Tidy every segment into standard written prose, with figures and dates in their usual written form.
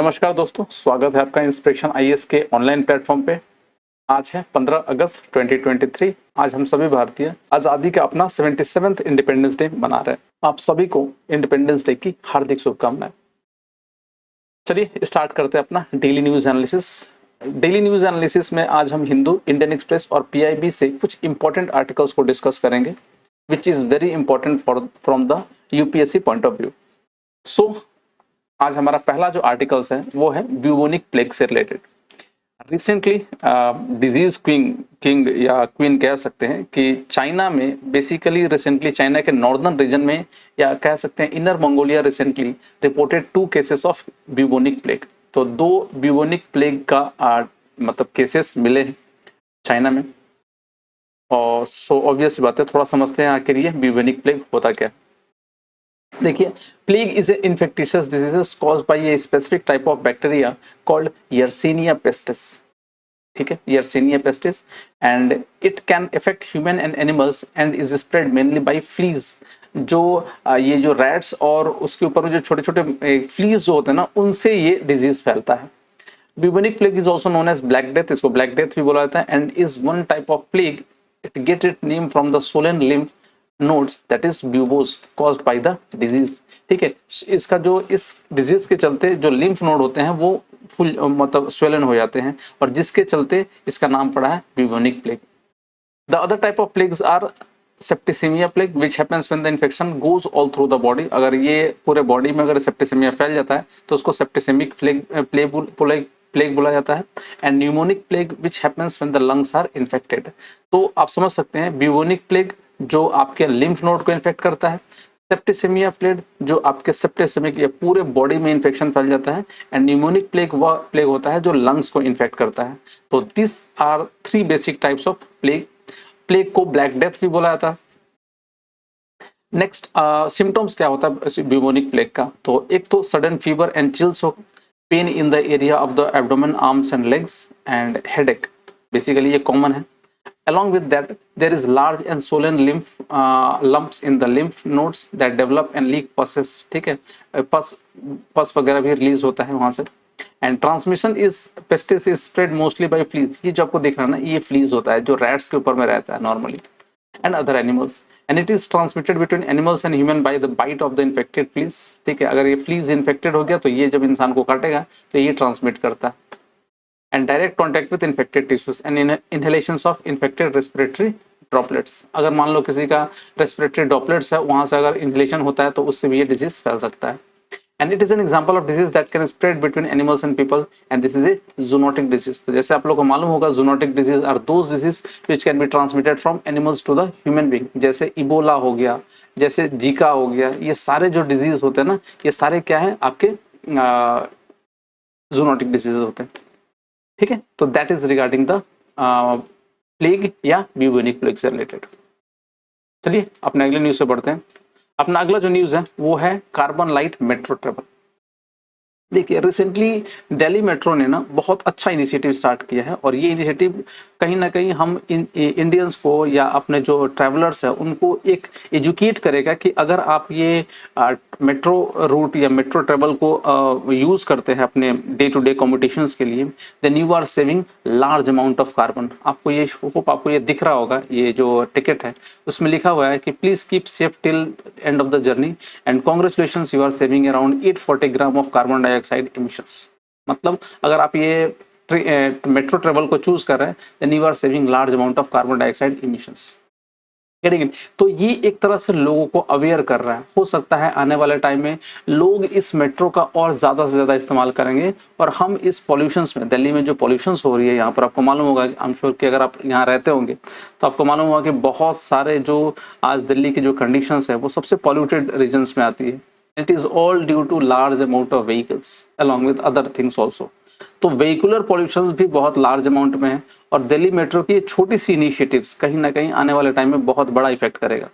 नमस्कार दोस्तों, स्वागत है आपका इंस्पिरेशन आईएएस के ऑनलाइन प्लेटफॉर्म पे। आज है 15 अगस्त 2023। आज हम सभी भारतीय आज़ादी का अपना 77th इंडिपेंडेंस डे मना रहे हैं। आप सभी को इंडिपेंडेंस डे की हार्दिक शुभकामनाएं। चलिए स्टार्ट करते हैं अपना daily news analysis. Daily news analysis में आज हम हिंदू, इंडियन एक्सप्रेस और पीआईबी से कुछ इंपॉर्टेंट आर्टिकल्स को डिस्कस करेंगे, which is very important from the UPSC point of view. So आज हमारा पहला जो आर्टिकल्स है वो है ब्यूबोनिक प्लेग से रिलेटेड। रिसेंटली डिजीज किंग या क्वीन कह सकते हैं कि चाइना में बेसिकली रिसेंटली चाइना के नॉर्दर्न रीजन में या कह सकते हैं inner Mongolia recently reported 2 cases of bubonic plague. तो 2 ब्यूबोनिक प्लेग का मतलब केसेस मिले हैं चाइना में। और सो ऑब्वियस बात है, थोड़ा समझते हैं आखिर ये ब्यूबोनिक प्लेग होता क्या। देखिए, plague is a infectious diseases caused by a specific type of bacteria called Yersinia pestis. ठीक है, Yersinia pestis, and it can affect human and animals and is spread mainly by fleas. जो ये जो rats और उसके ऊपर जो छोटे छोटे फ्लीज जो होते हैं ना, उनसे ये डिजीज फैलता है। Bubonic plague is also known as black death, इसको ब्लैक डेथ भी बोला जाता है, and is one type of plague. It get it name from the swollen lymph nodes that is buboes caused by the disease। ठीक है, इसका जो इस डिजीज के चलते जो लिम्फ नोड होते हैं वो फुल मतलब स्वेलन हो जाते हैं, और जिसके चलते इसका नाम पड़ा है bubonic plague. The other type of plagues are septicemia plague which happens when the infection goes all through the body. अगर ये पूरे बॉडी में अगर सेप्टिसेमिया फैल जाता है तो उसको सेप्टिसेमिक प्लेग बोला जाता है। And pneumonic plague which happens when the lungs are infected. तो आप समझ सकते हैं, ब्यूबोनिक प्लेग जो आपके लिम्फ नोड को इन्फेक्ट करता है, सेप्टिसेमिया प्लेग जो आपके सेप्टिसेमिक या पूरे बॉडी में इन्फेक्शन फैल जाता है, एंड न्यूमोनिक प्लेग वह प्लेग होता है जो लंग्स को इन्फेक्ट करता है। तो this are 3 basic types of plague. Plague को ब्लैक डेथ भी बोला जाता है। नेक्स्ट सिम्टम्स क्या होता है ब्यूबोनिक प्लेग का, तो एक तो सडन फीवर एंड चिल्स हो, pain in the area of the abdomen, arms and legs, and headache. Basically ये कॉमन है। Along with that, there is large and swollen lumps in the lymph nodes that develop and leak pus। ठीक है, पस वगैरह भी release होता है वहां से। And transmission is pestis is spread mostly by fleas. ये जो आपको दिख रहा है ना, ये फ्लीज होता है जो रैट्स के ऊपर में रहता है normally, and other animals, and it is transmitted between animals and human by the bite of the infected fleas. ठीक है, अगर ये फ्लीज इन्फेक्टेड हो गया तो ये जब इंसान को काटेगा तो ये ट्रांसमिट करता है। and direct contact with infected tissues and inhalations of infected respiratory droplets। अगर मान लो किसी का respiratory droplets है, वहां से अगर inhalation होता है तो उससे भी ये disease फैल सकता है। and it is an example of disease that can spread between animals and people, and this is a zoonotic disease। तो जैसे आप लोगों को मालूम होगा, zoonotic disease are those disease which can be transmitted from animals to the human being। जैसे Ebola हो गया, जैसे जीका हो गया, ये सारे जो disease होते हैं ना, ये सारे क्या है आपके zoonotic diseases होते हैं। ठीक है, तो that is regarding the plague या ब्यूबोनिक प्लेग से रिलेटेड। चलिए अपने अगले न्यूज से बढ़ते हैं। अपना अगला जो न्यूज है वो है कार्बन लाइट मेट्रो ट्रेवल। देखिए, रिसेंटली दिल्ली मेट्रो ने ना बहुत अच्छा इनिशिएटिव स्टार्ट किया है, और ये इनिशिएटिव कहीं ना कहीं हम इंडियंस को या अपने जो ट्रैवलर्स है उनको एक एजुकेट करेगा कि अगर आप ये मेट्रो रूट या मेट्रो ट्रेवल को यूज करते हैं अपने डे टू डे कम्यूटेशंस के लिए, then you are saving large amount of carbon. आपको ये होप आपको ये दिख रहा होगा, ये जो टिकट है उसमें लिखा हुआ है कि please keep safe till end of the journey and congratulations, you are saving around 840 gram of carbon dioxide emissions. मतलब अगर आप ये मेट्रो ट्रेवल को चूज कर रहे हैं, then you are saving large amount of carbon dioxide emissions. तो ये एक तरह से लोगों को अवेयर कर रहा है। हो सकता है आने वाले टाइम में लोग इस मेट्रो का और ज्यादा से ज्यादा इस्तेमाल करेंगे, और हम इस पॉल्यूशंस में, दिल्ली में जो पॉल्यूशंस हो रही है यहाँ पर, आपको मालूम होगा, आई एम श्योर कि अगर आप यहाँ रहते होंगे तो आपको मालूम होगा कि बहुत सारे जो आज दिल्ली की जो कंडीशंस है वो सबसे पॉल्यूटेड रीजन्स में आती है। It is all due to large amount of vehicles along with other things also. तो व्हीकुलर पॉल्यूशंस भी बहुत लार्ज अमाउंट में है, और दिल्ली मेट्रो की छोटी सी इनिशिएटिव्स कहीं ना कहीं आने वाले टाइम में बहुत बड़ा इफेक्ट करेगा।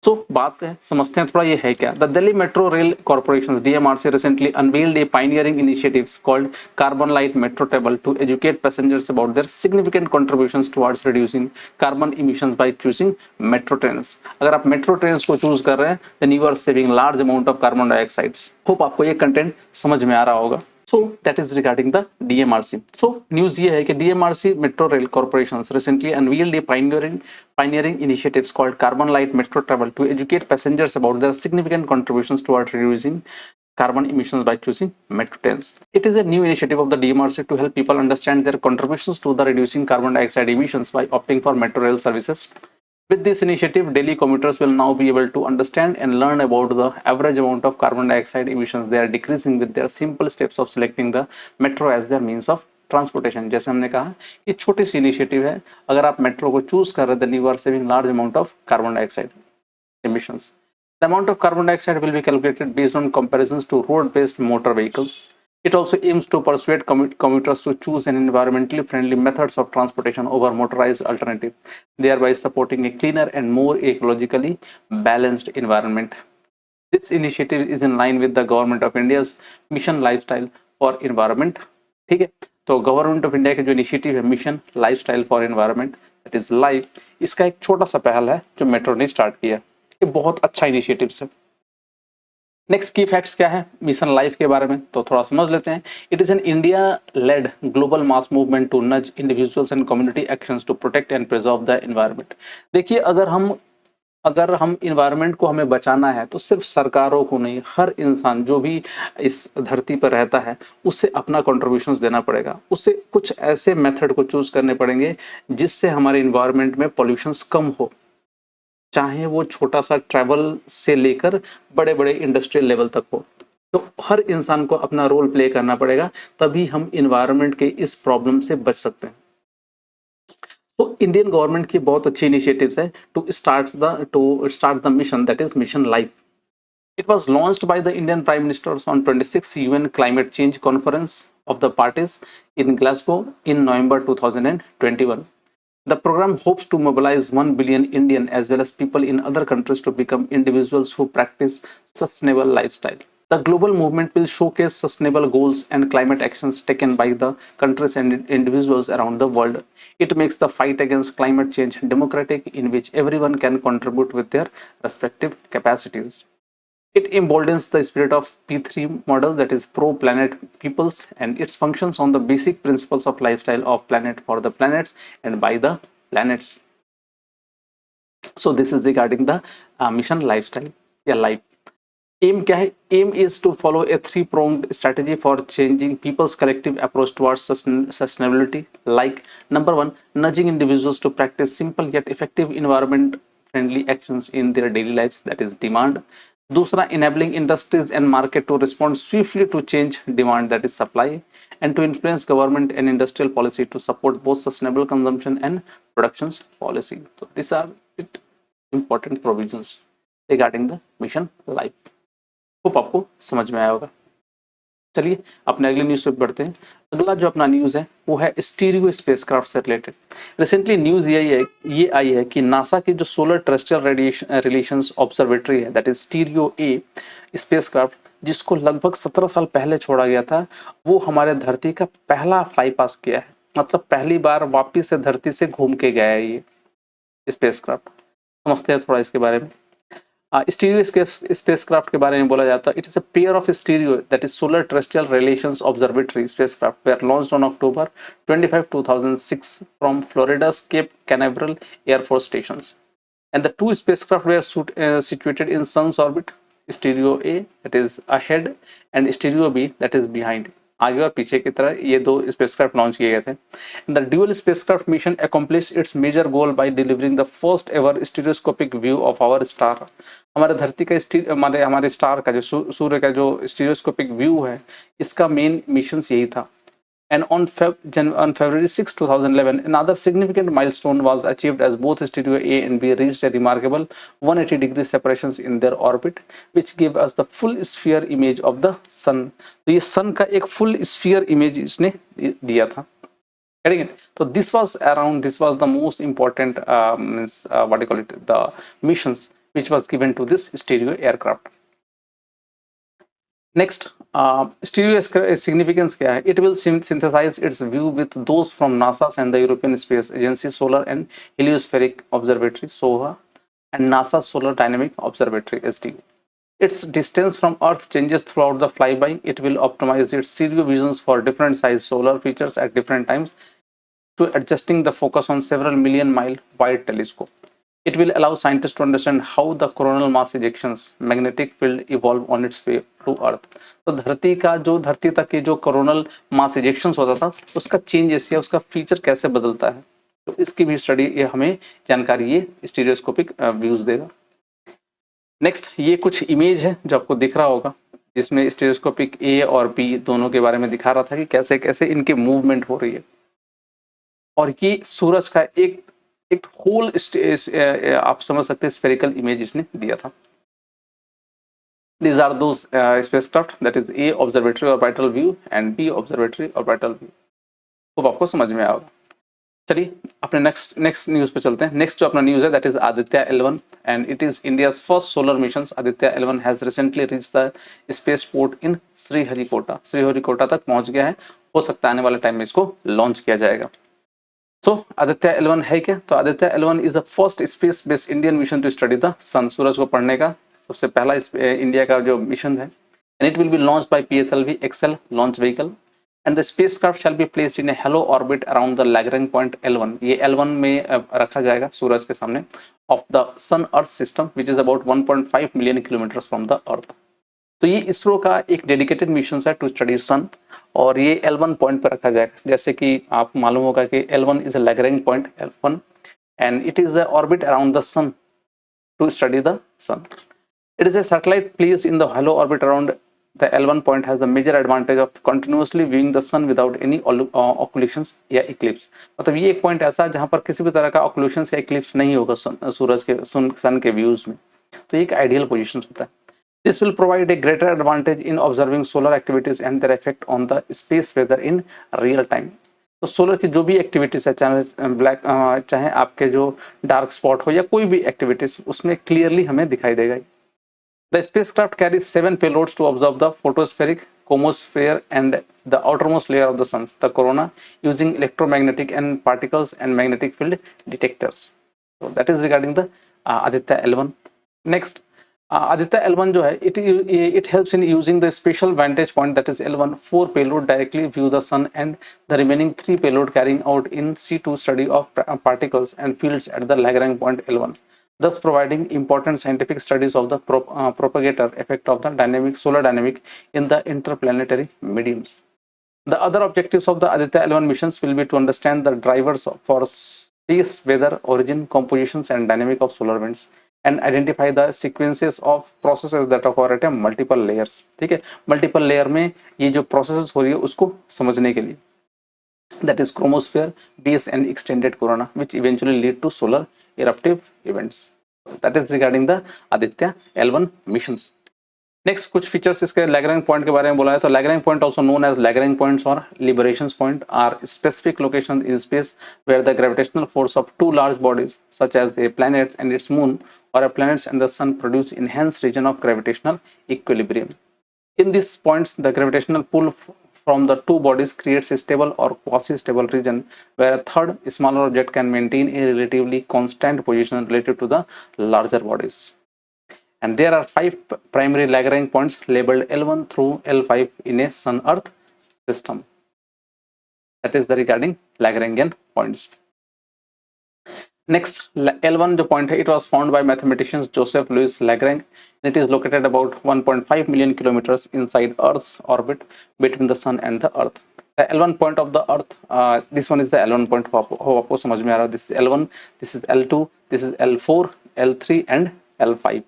सो बात है, समझते हैं थोड़ा ये है क्या। The Delhi metro rail corporation DMRC recently unveiled a pioneering initiative called Carbon Light Metro Travel to educate passengers about their significant contributions towards reducing carbon emissions by choosing metro trains। अगर आप मेट्रो ट्रेन्स को choose कर रहे हैं, then you are saving large amount of carbon dioxide। Hope आपको ये content समझ में आ रहा होगा। So that is regarding the DMRC. So news ये है कि DMRC Metro Rail Corporations recently unveiled a pioneering initiatives called Carbon Light Metro Travel to educate passengers about their significant contributions toward reducing carbon emissions by choosing metro trains. It is a new initiative of the DMRC to help people understand their contributions to the reducing carbon dioxide emissions by opting for metro rail services. With this initiative, Delhi commuters will now be able to understand and learn about the average amount of carbon dioxide emissions they are decreasing with their simple steps of selecting the metro as their means of transportation. जैसे हमने कहा ये छोटी सी initiative है, अगर आप metro को choose कर रहे हैं then you are saving large amount of carbon dioxide emissions. The amount of carbon dioxide will be calculated based on comparisons to road-based motor vehicles. It also aims to persuade commuters to choose an environmentally friendly methods of transportation over motorized alternative, thereby supporting a cleaner and more ecologically balanced environment. This initiative is in line with the Government of India's Mission Lifestyle for Environment. ठीक है, तो government of India के जो initiative है mission lifestyle for environment that is life, इसका एक छोटा सा पहल है जो मेट्रो ने स्टार्ट किया। ये बहुत अच्छा इनिशिएटिव है। नेक्स्ट की फैक्ट्स क्या है मिशन लाइफ के बारे में, तो थोड़ा समझ लेते हैं। It is an India led global mass movement to nudge individuals and community actions to protect and preserve the environment. देखिए अगर हम इन्वायरमेंट को हमें बचाना है तो सिर्फ सरकारों को नहीं, हर इंसान जो भी इस धरती पर रहता है उसे अपना कॉन्ट्रीब्यूशंस देना पड़ेगा। उसे कुछ ऐसे मेथड को चूज करने पड़ेंगे जिससे हमारे इन्वायरमेंट में पॉल्यूशंस कम हो, चाहे वो छोटा सा ट्रैवल से लेकर बड़े बड़े इंडस्ट्रियल लेवल तक हो। तो हर इंसान को अपना रोल प्ले करना पड़ेगा, तभी हम इन्वायरमेंट के इस प्रॉब्लम से बच सकते हैं। तो इंडियन गवर्नमेंट की बहुत अच्छी इनिशिएटिव्स है to start the mission that is mission life. It was launched by the Indian Prime Minister on 26th UN Climate Change Conference of the Parties in Glasgow in November 2021. The program hopes to mobilize 1 billion Indian as well as people in other countries to become individuals who practice sustainable lifestyle. The global movement will showcase sustainable goals and climate actions taken by the countries and individuals around the world. It makes the fight against climate change democratic, in which everyone can contribute with their respective capacities. It emboldens the spirit of P3 model, that is pro-planet peoples, and its functions on the basic principles of lifestyle of planet for the planets and by the planets. So this is regarding the mission lifestyle या life. Aim क्या है? Aim is to follow a three-pronged strategy for changing people's collective approach towards sustainability. Like number one, nudging individuals to practice simple yet effective environment-friendly actions in their daily lives. That is demand. दूसरा, enabling industries and market to respond swiftly to change demand, that is supply, and to influence government and industrial policy to support both sustainable consumption and productions policy. So these are important provisions regarding the mission life. Hope आपको समझ में आया होगा। चलिए अपने अगले news पे बढ़ते हैं। अगला जो अपना न्यूज है वो है स्टीरियो स्पेसक्राफ्ट से रिलेटेड। रिसेंटली न्यूज ये आई है कि नासा की जो सोलर टेरेस्ट्रियल रिलेशंस ऑब्जर्वेटरी है that is stereo A spacecraft, जिसको लगभग 17 साल पहले छोड़ा गया था, वो हमारे धरती का पहला फ्लाई पास किया है। मतलब पहली बार वापिस से धरती से घूम के गया है ये स्पेसक्राफ्ट। समझते हैं थोड़ा इसके बारे में। स्टीरियो स्पेसक्राफ्ट के बारे में बोला जाता है। It is a pair of stereo that is solar terrestrial relations observatory spacecraft were launched on October 25, 2006 from फ्लोरिडा's Cape Canaveral Air Force Stations, and the two spacecraft were situated in sun's orbit. Stereo A, that is ahead, and Stereo B, that is behind. आगे और पीछे की तरह ये दो spacecraft launch किए गए थे। The dual spacecraft mission accomplish its major goal by delivering the first ever stereoscopic view of our star. हमारे धरती का हमारे स्टार का जो सूर्य का जो स्टीरियोस्कोपिक व्यू है, इसका मेन मिशन यही था। And on February 6, 2011, another significant milestone was achieved as both Stereo A and B reached a remarkable 180-degree separations in their orbit, which gave us the full sphere image of the sun. तो ये sun का एक full sphere image इसने दिया था। Getting it? So this was the most important what do you call it, the missions which was given to this Stereo aircraft. Next, stereo significance क्या है? It will synthesize its view with those from NASA's and the European Space Agency Solar and Heliospheric Observatory (SOHA) and NASA's Solar Dynamic Observatory (SDO). Its distance from Earth changes throughout the flyby. It will optimize its stereo visions for different size solar features at different times to adjusting the focus on several million mile wide telescope. It will allow scientists to understand how the coronal mass ejections magnetic field evolve on its way to Earth. तो धरती तक की जो coronal mass ejections होता था उसका changes या उसका फीचर कैसे बदलता है, तो इसकी भी स्टडी ये हमें जानकारी ये स्टीरियोस्कोपिक व्यूज देगा। नेक्स्ट ये कुछ इमेज है जो आपको दिख रहा होगा जिसमें स्टीरियोस्कोपिक ए और बी दोनों के बारे में दिखा रहा था कि कैसे कैसे इनकी मूवमेंट हो रही है। और ये सूरज का एक एक होल आप समझ सकते हैं स्फेरिकल इमेज इसने दिया था। These are those spacecraft, that is A observatory orbital view and B observatory orbital view। तो आपको समझ में आएगा। चलिए अपने नेक्स्ट न्यूज पे चलते हैं। नेक्स्ट जो अपना न्यूज है that is Aditya L1 and it is India's first solar mission. Aditya L1 has recently reached the space port in Sriharikota. Sriharikota तक पहुंच गया है, हो सकता है आने वाले टाइम में इसको लॉन्च किया जाएगा। सो आदित्य L1 है क्या? तो Aditya L1 is the first space based Indian mission to study the sun. सूरज को पढ़ने का सबसे पहला इंडिया का जो मिशन है। And it will be launched by PSLV XL launch vehicle and the spacecraft shall be placed in a halo orbit around the Lagrange point L1। ये L1 में रखा जाएगा सूरज के सामने of the sun earth system which is about 1.5 million kilometre from the earth. तो ये इसरो का एक डेडिकेटेड मिशन है टू स्टडी सन और ये L1 पॉइंट पर रखा जाएगा। जैसे कि आप मालूम होगा कि L1 is a Lagrange point L1 and it is a orbit around the sun to study the sun. It is a satellite placed in the hollow orbit around the L1 point has the major advantage of continuously viewing the sun without any occultations या eclipse। मतलब ये एक point ऐसा है जहां पर किसी भी तरह का occultations या eclipse नहीं होगा सूरज के सन के व्यूज में। तो एक आइडियल पोजीशन होता है। This will provide a greater advantage in observing solar activities and their effect on the space weather in real time। तो सोलर की जो भी एक्टिविटीज है, चाहे आपके जो डार्क स्पॉट हो या कोई भी एक्टिविटीज, उसमें क्लियरली हमें दिखाई देगा। The spacecraft carries 7 payloads to observe the photospheric, chromosphere and the outermost layer of the sun, the corona, using electromagnetic and particles and magnetic field detectors। So that is regarding the Aditya L1। Next, Aditya L1 जो है it helps in using the special vantage point that is L1। 4 payload directly view the sun and the remaining 3 payload carrying out in situ study of particles and fields at the Lagrange point L1, thus providing important scientific studies of the propagator effect of the solar dynamic in the interplanetary mediums। The other objectives of the Aditya L1 missions will be to understand the drivers for space weather, origin, compositions and dynamic of solar winds and identify the sequences of processes that occur at a multiple layers। ठीक है, multiple layer में ये जो processes हो रही है उसको समझने के लिए, that is chromosphere, base and extended corona, which eventually lead to solar eruptive events। That is regarding the Aditya L1 missions। Next कुछ फीचर्स इसके लैग्रैंज पॉइंट के बारे में बोला है। तो Lagrange point also known as Lagrange points और librations point are specific locations in space where the gravitational force of two large bodies such as the planets and its moon और planets and the sun produce enhanced region of gravitational equilibrium। In these points, the gravitational pull from the two bodies creates a stable or quasi-stable region where a third smaller object can maintain a relatively constant position relative to the larger bodies। And there are 5 primary Lagrange points labeled L1 through L5 in a Sun-Earth system। That is the regarding Lagrangian points। Next, L1 जो point है, it was found by mathematicians Joseph Louis Lagrange। It is located about 1.5 million kilometers inside Earth's orbit between the Sun and the Earth। The L1 point of the Earth, this one is the L1 point। हो आपको समझ में आ रहा है? This is L1, this is L2, this is L4, L3 and L5।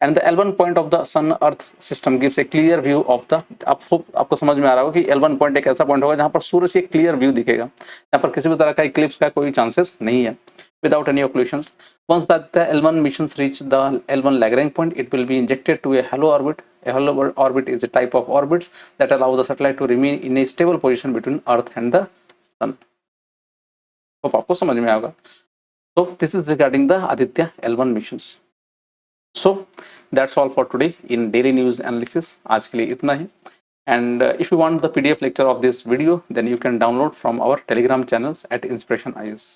And the L1 point of the Sun Earth system gives a clear view of the, आपको समझ में आ रहा होगा कि L1 point एक ऐसा पॉइंट होगा जहां पर सूरज की क्लियर व्यू दिखेगा, जहां पर किसी भी तरह का इक्लिप्स का कोई चांसेस नहीं है, without any occlusions। Once that the L1 missions reach the L1 Lagrange point, it will be injected to a hollow orbit। A hollow orbit is a type of orbits that allow the satellite to remain in a stable position between Earth and the Sun। तो आपको समझ में आएगा। So this is regarding the Aditya L1 missions। So that's all for today in daily news analysis। आज के लिए इतना ही। And if you want the PDF lecture of this video, then you can download from our Telegram channels at Inspiration IAS।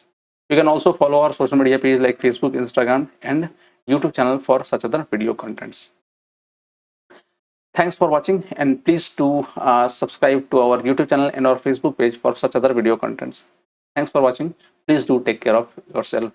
You can also follow our social media page like Facebook, Instagram, and YouTube channel for such other video contents। Thanks for watching, and please do subscribe to our YouTube channel and our Facebook page for such other video contents. Thanks for watching. Please do take care of yourself.